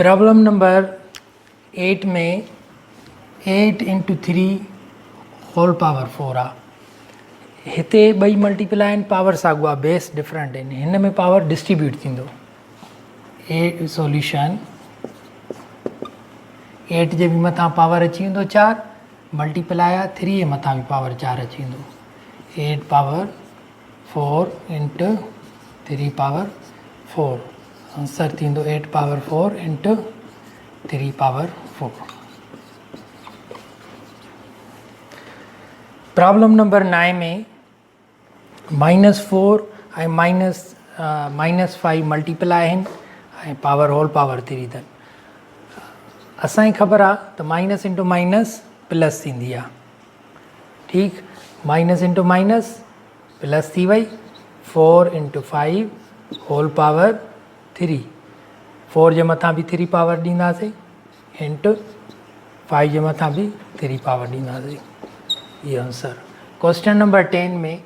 Problem number 8 में 8 into 3 whole power 4 आहे। हिते ॿई मल्टीप्लाई आहिनि, पावर साॻियो आहे, बेस डिफरेंट आहिनि, हिन में पावर डिस्ट्रीब्यूट थींदो। ए सॉल्यूशन 8 जे बि मथां पावर अची वेंदो 4, मल्टीप्लाई आहे 3 जे मथां बि पावर 4 अची वेंदो। 8 पावर 4 इंटू 3 पावर 4, आंसर थींदो 8 power 4 into 3 power 4। Problem number 9 में -4 ऐं -5 मल्टीप्लाई आहिनि ऐं पावर होल पावर 3 अथनि। असांखे ख़बर आहे त माइनस इंटू माइनस प्लस थींदी आहे, ठीकु। माइनस इंटू माइनस प्लस थी वई। 4 इंटू 5 होल पावर 3, 4 जे मथां बि 3 पावर ॾींदासीं इंटू 5 जे मथां बि 3 पावर ॾींदासीं। इहो आंसर। क्वेश्चन नंबर 10 में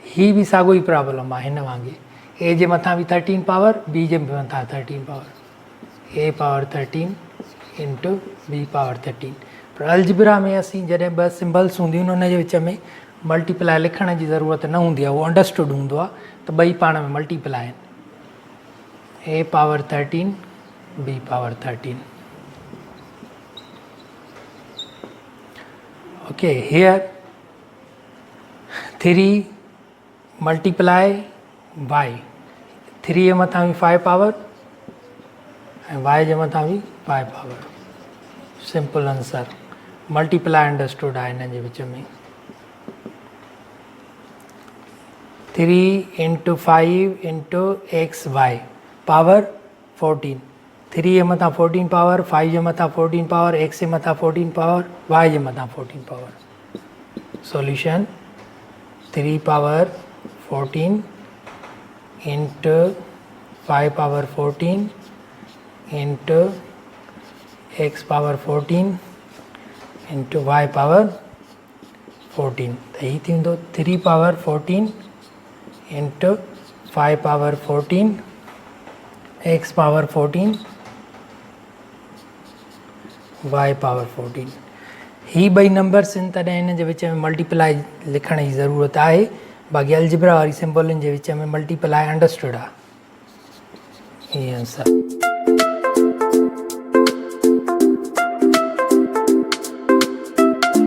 ही बि साॻियो ई प्रॉब्लम आहे, हिन वांगुरु। ए जे मथां बि 13 पावर, बी जे मथां 13 पावर, ए पावर 13 इंटू बी पावर 13। पर अलजबरा में असीं जॾहिं ॿ सिम्बल्स हूंदियूं आहिनि उन जे विच में मल्टीप्लाई लिखण जी ज़रूरत न हूंदी आहे, उहो अंडरस्टूड हूंदो आहे त ॿई पाण में मल्टीप्लाई आहिनि। A power 13 B power 13। Okay, here 3 multiply Y, 3 जे मथां बि 5 पावर ऐं वाई जे मथां बि 5 power. Simple answer. Multiply understood आहे हिन जे विच में। 3 into 5 into X Y power 14, 3 जे मथां 14 पावर, 5 जे मथां 14 पावर, एक्स जे मथां 14 पावर, वाई जे मथां 14 power. Solution 3 power 14 into 5 power 14 into X power 14 into Y power 14, त हीअ थींदो 3 power 14 into 5 power 14 X power 14 Y power 14। ही ॿई नंबर्स आहिनि, तॾहिं हिन जे विच में मल्टीप्लाई लिखण जी ज़रूरत आहे। बाक़ी अलजबरा वारी सिम्बलुनि जे विच में मल्टीप्लाई अंडरस्टूड आहे। ये आंसर।